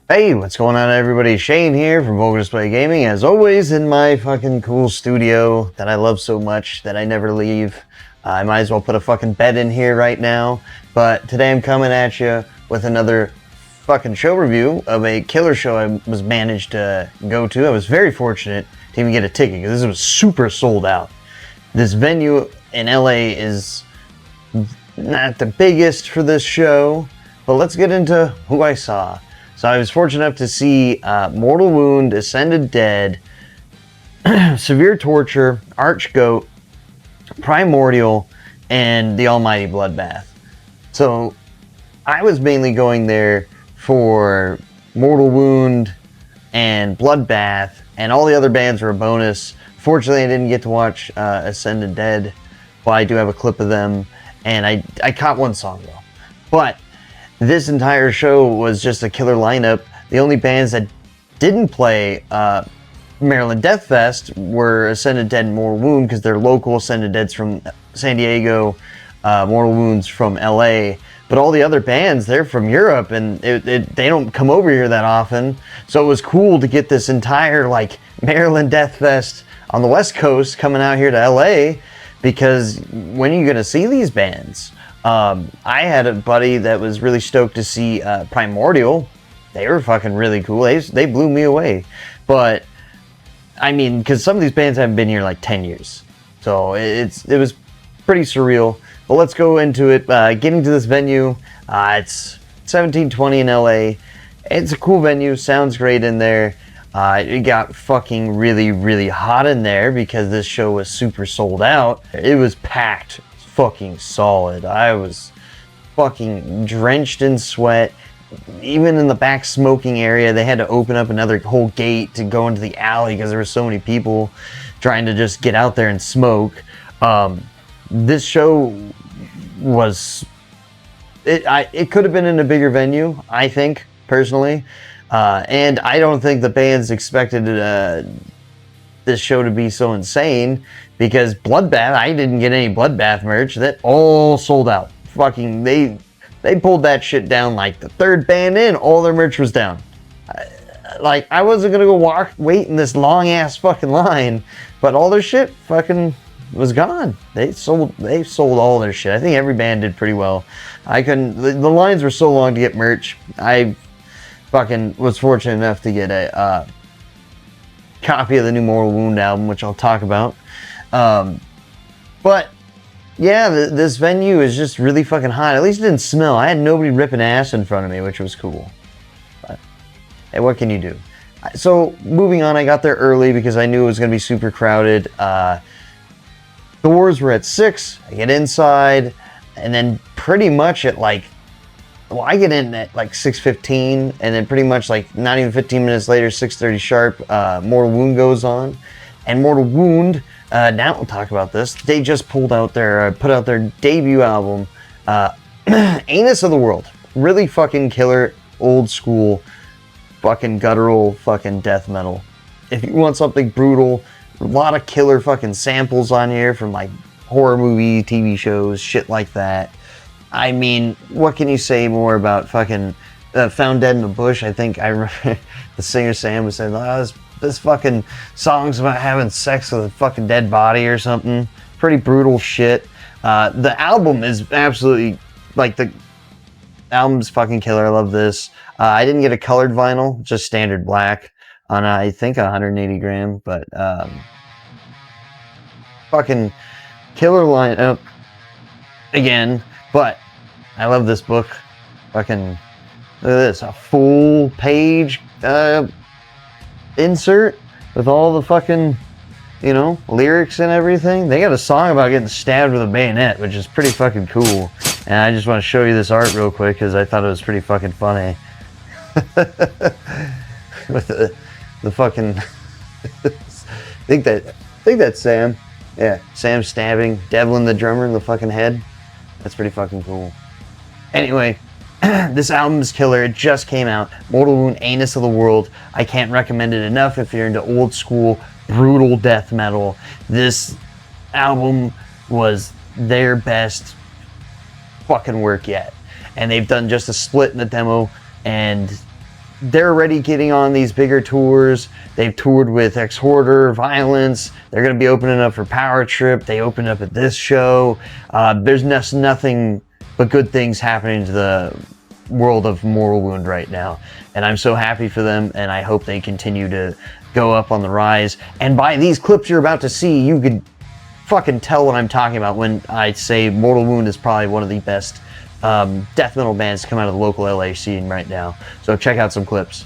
Hey, what's going on everybody? Shane here from Vulgar Display Gaming, as always in my fucking cool studio that I love so much that I never leave. I might as well put a fucking bed in here right now, but today I'm coming at you with another fucking show review of a killer show I was managed to go to. I was very fortunate to even get a ticket because this was super sold out. This venue in LA is not the biggest for this show, but let's get into who I saw. So I was fortunate enough to see Mortal Wound, Ascended Dead, Severe Torture, Archgoat, Primordial, and the Almighty Bloodbath. So I was mainly going there for Mortal Wound and Bloodbath, and all the other bands were a bonus. Fortunately, I didn't get to watch Ascended Dead, but I do have a clip of them, and I caught one song though. But this entire show was just a killer lineup. The only bands that didn't play Maryland Death Fest were Ascended Dead and Mortal Wound because they're local. Ascended Dead's from San Diego, Mortal Wound's from LA. But all the other bands, they're from Europe, and they don't come over here that often. So it was cool to get this entire like Maryland Death Fest on the West Coast coming out here to LA, because when are you going to see these bands? I had a buddy that was really stoked to see Primordial. They were fucking really cool. They blew me away. But I mean, because some of these bands haven't been here like 10 years, so it was pretty surreal. But let's go into it. Getting to this venue, it's 1720 in LA. It's a cool venue. Sounds great in there. It got fucking really hot in there because this show was super sold out. It was packed. Fucking solid. I was fucking drenched in sweat. Even in the back smoking area, they had to open up another whole gate to go into the alley because there were so many people trying to just get out there and smoke. This show was it could have been in a bigger venue, I think, personally, and I don't think the bands expected this show to be so insane, because Bloodbath, I didn't get any Bloodbath merch. That all sold out. Fucking, they pulled that shit down like the third band in, all their merch was down. Like, I wasn't gonna go wait in this long ass fucking line, but all their shit fucking was gone. They sold all their shit. I think every band did pretty well. The lines were so long to get merch. I fucking was fortunate enough to get a copy of the new Mortal Wound album, which I'll talk about. But yeah, this venue is just really fucking hot. At least it didn't smell. I had nobody ripping ass in front of me, which was cool. But hey, what can you do? So moving on, I got there early because I knew it was going to be super crowded. Doors were at 6. I get inside, and then pretty much at like, well, I get in at like 6:15, and then pretty much like not even 15 minutes later, 6:30 sharp, Mortal Wound goes on. And Mortal Wound, now we'll talk about this, they just put out their debut album, Anus of the World. Really fucking killer, old school, fucking guttural fucking death metal. If you want something brutal, a lot of killer fucking samples on here from like horror movie, TV shows, shit like that. I mean, what can you say more about fucking Found Dead in the Bush? I think I remember the singer Sam was saying, oh, this fucking song's about having sex with a fucking dead body or something. Pretty brutal shit. The album is absolutely, like, the album's fucking killer. I love this. I didn't get a colored vinyl, just standard black on, I think, 180 gram, but fucking killer lineup again. But I love this book. Fucking, look at this, a full page insert with all the fucking, you know, lyrics and everything. They got a song about getting stabbed with a bayonet, which is pretty fucking cool. And I just want to show you this art real quick because I thought it was pretty fucking funny. With the fucking I think that's Sam. Yeah, Sam stabbing Devlin the drummer in the fucking head. That's pretty fucking cool. Anyway, this album's killer. It just came out. Mortal Wound, Anus of the World. I can't recommend it enough if you're into old school, brutal death metal. This album was their best fucking work yet. And they've done just a split in the demo, and they're already getting on these bigger tours. They've toured with Exhorder, Violence. They're going to be opening up for Power Trip. They opened up at this show. There's nothing but good things happening to the world of Mortal Wound right now. And I'm so happy for them, and I hope they continue to go up on the rise. And by these clips you're about to see, you could fucking tell what I'm talking about when I say Mortal Wound is probably one of the best death metal bands to come out of the local LA scene right now. So check out some clips.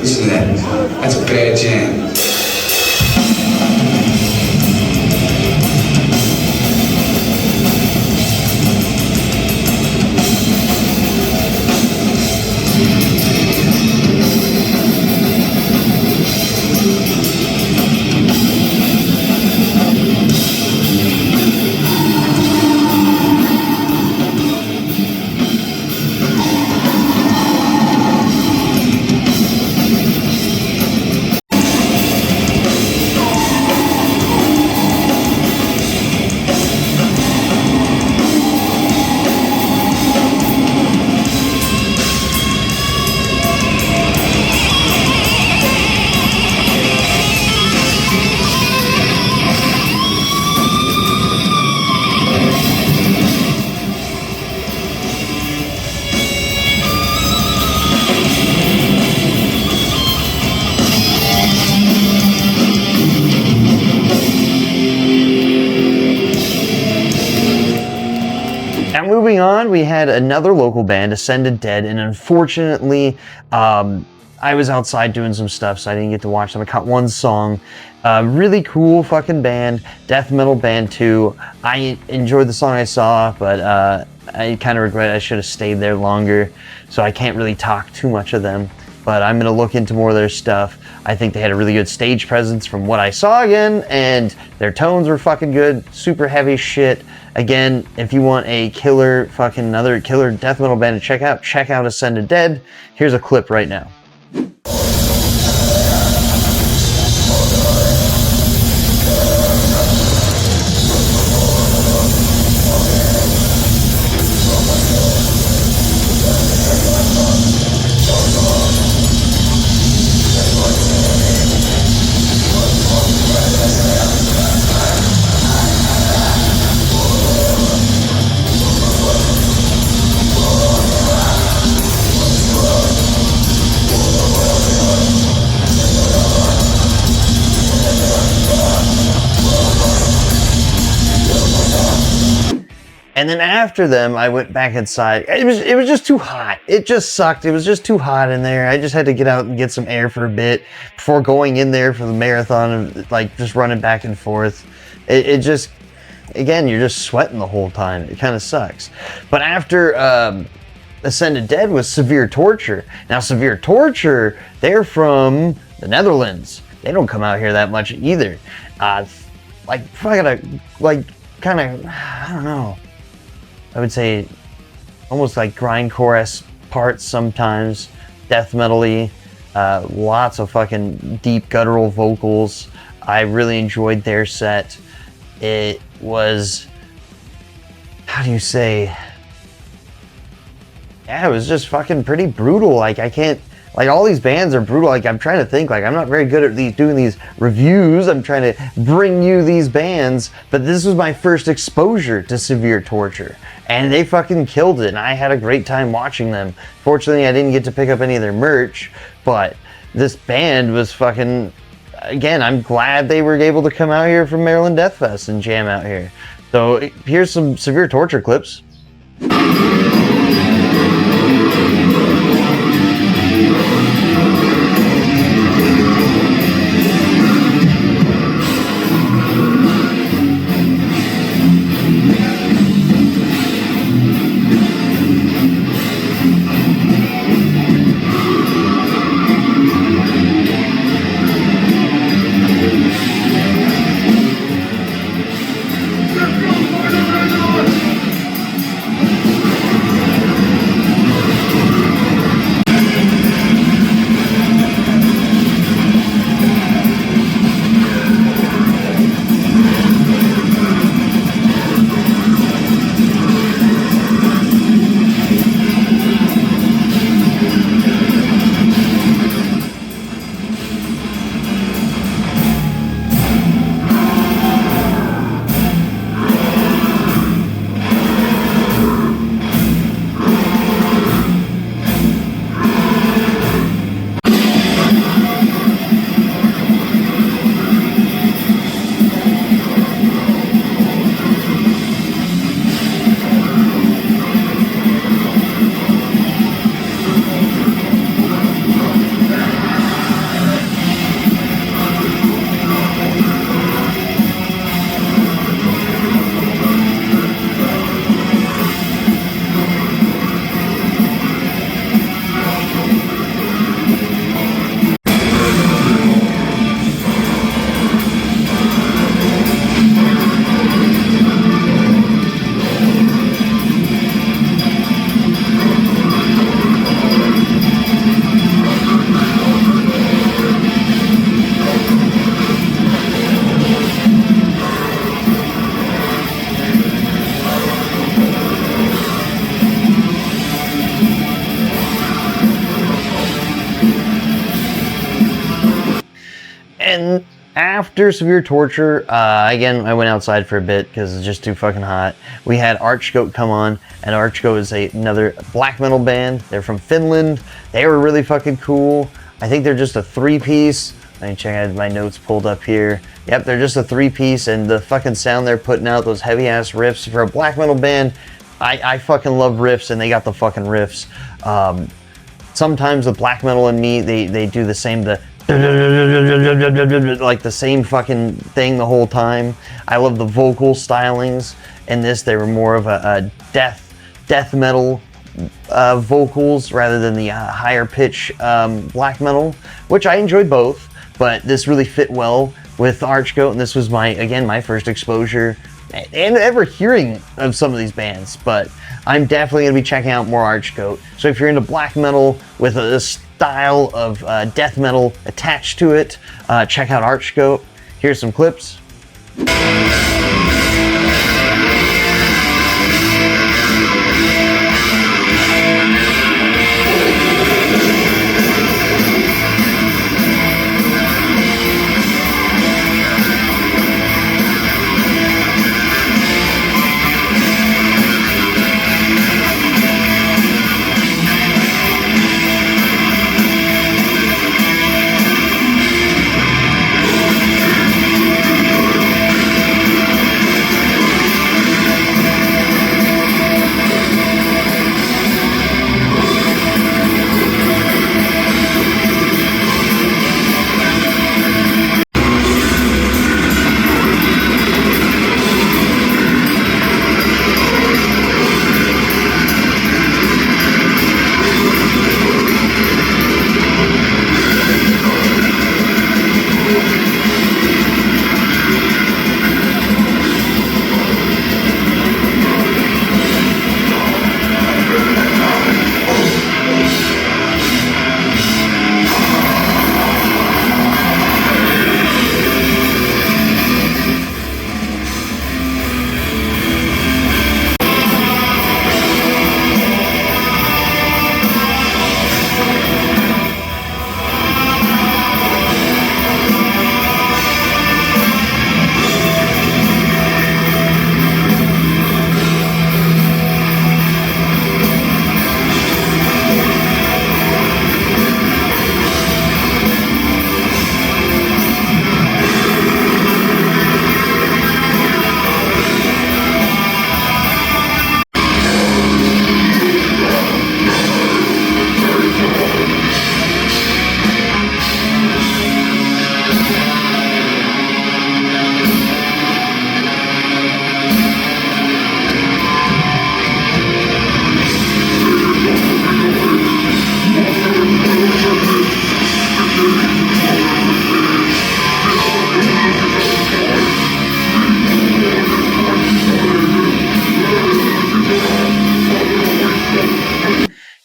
Listen to that. That's a bad jam. Moving on, we had another local band, Ascended Dead, and unfortunately, I was outside doing some stuff, so I didn't get to watch them. I caught one song. Really cool fucking band, death metal band too. I enjoyed the song I saw, but I kind of regret I should have stayed there longer, so I can't really talk too much of them. But I'm going to look into more of their stuff. I think they had a really good stage presence from what I saw again, and their tones were fucking good, super heavy shit. Again, if you want a killer, fucking another killer death metal band to check out Ascended Dead. Here's a clip right now. And then after them, I went back inside. It was just too hot. It just sucked. It was just too hot in there. I just had to get out and get some air for a bit before going in there for the marathon and like just running back and forth. It just, again, you're just sweating the whole time. It kind of sucks. But after Ascended Dead was Severe Torture. Now Severe Torture, they're from the Netherlands. They don't come out here that much either. Like kind of, I don't know. I would say almost like grindcore-esque parts sometimes, death metal-y, lots of fucking deep guttural vocals. I really enjoyed their set. It was, how do you say? Yeah, it was just fucking pretty brutal. Like I can't, like all these bands are brutal. Like I'm trying to think, like I'm not very good at doing these reviews. I'm trying to bring you these bands, but this was my first exposure to Severe Torture. And they fucking killed it, and I had a great time watching them. Fortunately, I didn't get to pick up any of their merch, but this band was fucking, again, I'm glad they were able to come out here from Maryland Death Fest and jam out here. So here's some Severe Torture clips. And after Severe Torture, again, I went outside for a bit because it's just too fucking hot. We had Archgoat come on, and Archgoat is another black metal band. They're from Finland. They were really fucking cool. I think they're just a three-piece. Let me check. I have my notes pulled up here. Yep, they're just a three-piece, and the fucking sound they're putting out, those heavy-ass riffs for a black metal band, I fucking love riffs, and they got the fucking riffs. Sometimes the black metal in me, they do the same, like the same fucking thing the whole time. I love the vocal stylings. In this, they were more of a death metal vocals rather than the higher pitch black metal, which I enjoyed both, but this really fit well with Archgoat, and this was my first exposure and ever hearing of some of these bands, but I'm definitely going to be checking out more Archgoat. So if you're into black metal with a style of death metal attached to it, check out Archgoat. Here's some clips.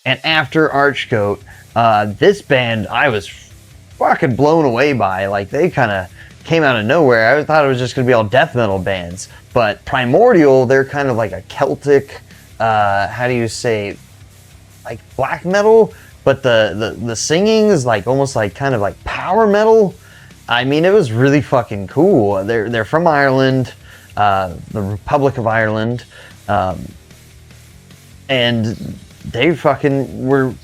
And after Archgoat, this band I was fucking blown away by. Like, they kind of came out of nowhere. I thought it was just going to be all death metal bands. But Primordial, they're kind of like a Celtic, how do you say, like black metal, but the singing is like almost like kind of like power metal. I mean, it was really fucking cool. They're from Ireland, the Republic of Ireland, and they fucking were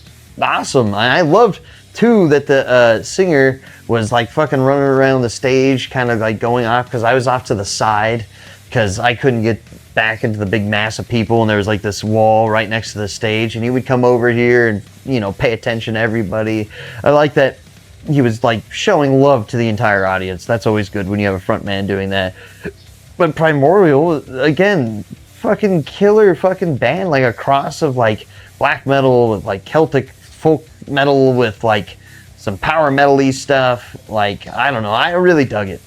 awesome. I loved too that the singer was like fucking running around the stage, kind of like going off, because I was off to the side because I couldn't get back into the big mass of people, and there was like this wall right next to the stage, and he would come over here and, you know, pay attention to everybody. I like that he was like showing love to the entire audience. That's always good when you have a front man doing that. But Primorial, again, fucking killer fucking band, like a cross of like black metal with like Celtic folk metal with like some power metal-y stuff. Like, I don't know, I really dug it.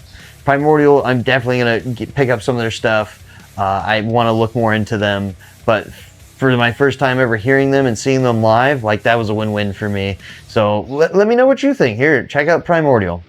Primordial, I'm definitely gonna pick up some of their stuff. I want to look more into them, but for my first time ever hearing them and seeing them live, like, that was a win-win for me. So let me know what you think. Here, check out Primordial.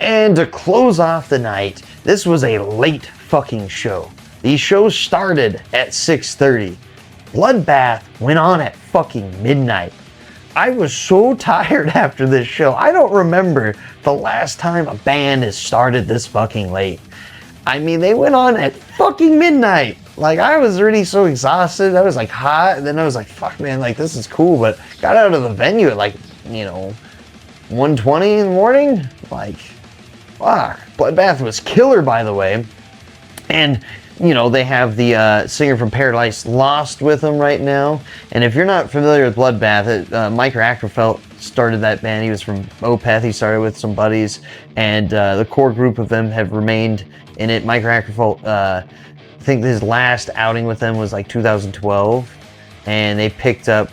And to close off the night, this was a late fucking show. These shows started at 6:30. Bloodbath went on at fucking midnight. I was so tired after this show. I don't remember the last time a band has started this fucking late. I mean, they went on at fucking midnight. Like, I was already so exhausted. I was like hot, and then I was like, fuck man, like this is cool, but got out of the venue at like, you know, 1:20 in the morning. Like, fuck. Bloodbath was killer, by the way. And, you know, they have the singer from Paradise Lost with them right now. And if you're not familiar with Bloodbath, Mike Rackerfelt started that band. He was from Opeth. He started with some buddies. And the core group of them have remained in it. Mike Rackerfelt, I think his last outing with them was like 2012. And they picked up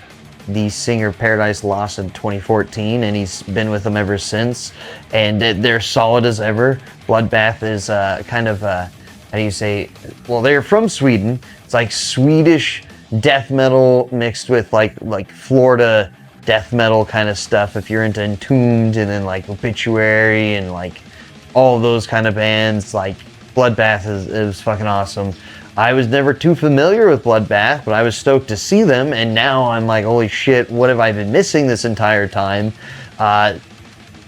the singer Paradise Lost in 2014, and he's been with them ever since. And they're solid as ever. Bloodbath is kind of, how do you say, well, they're from Sweden. It's like Swedish death metal mixed with like Florida death metal kind of stuff. If you're into Entombed and then like Obituary and like all those kind of bands. Like Bloodbath is fucking awesome. I was never too familiar with Bloodbath, but I was stoked to see them, and now I'm like, holy shit, what have I been missing this entire time?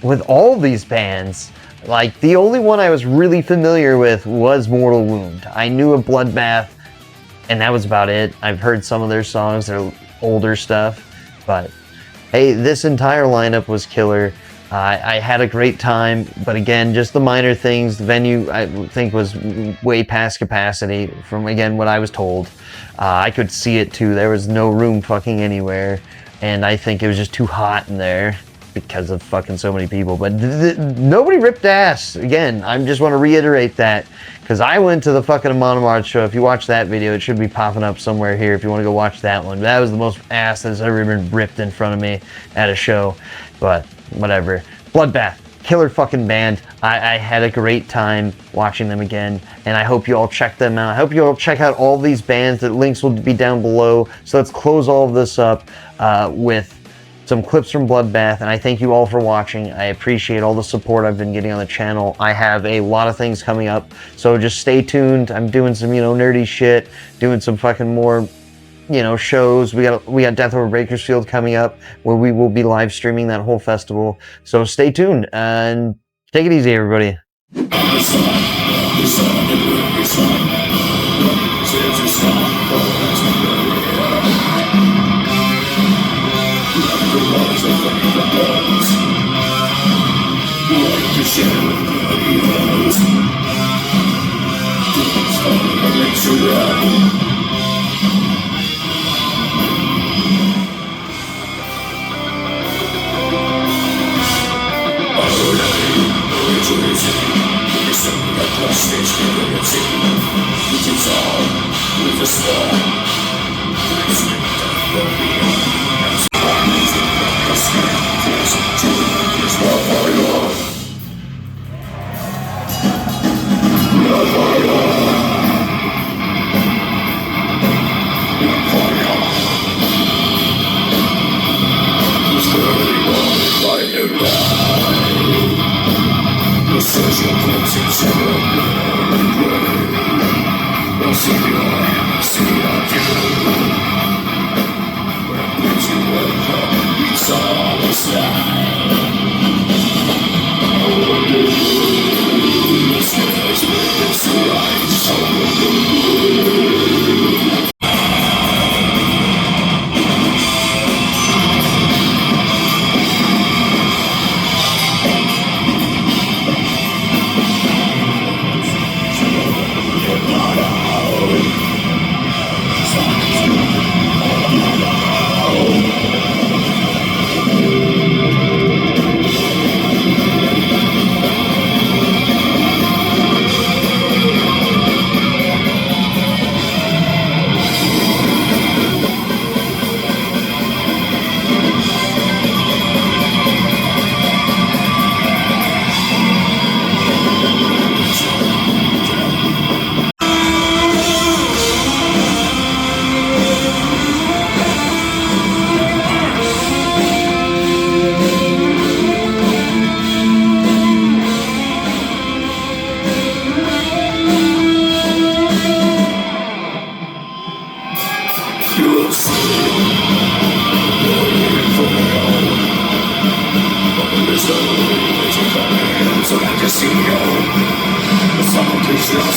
With all these bands, like, the only one I was really familiar with was Mortal Wound. I knew of Bloodbath, and that was about it. I've heard some of their songs, their older stuff, but hey, this entire lineup was killer. I had a great time, but again, just the minor things. The venue, I think, was way past capacity from, again, what I was told. I could see it too. There was no room fucking anywhere, and I think it was just too hot in there because of fucking so many people. But nobody ripped ass. Again, I just want to reiterate that, because I went to the fucking Monomart show. If you watch that video, it should be popping up somewhere here if you want to go watch that one. That was the most ass that's ever been ripped in front of me at a show. But whatever. Bloodbath, killer fucking band. I had a great time watching them again, and I hope you all check them out. I hope you all check out all these bands. The links will be down below. So let's close all of this up with some clips from Bloodbath, and I thank you all for watching. I appreciate all the support I've been getting on the channel. I have a lot of things coming up, so just stay tuned. I'm doing some, nerdy shit, doing some fucking more, shows. We got Death Over Bakersfield coming up, where we will be live streaming that whole festival. So stay tuned and take it easy, everybody.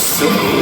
So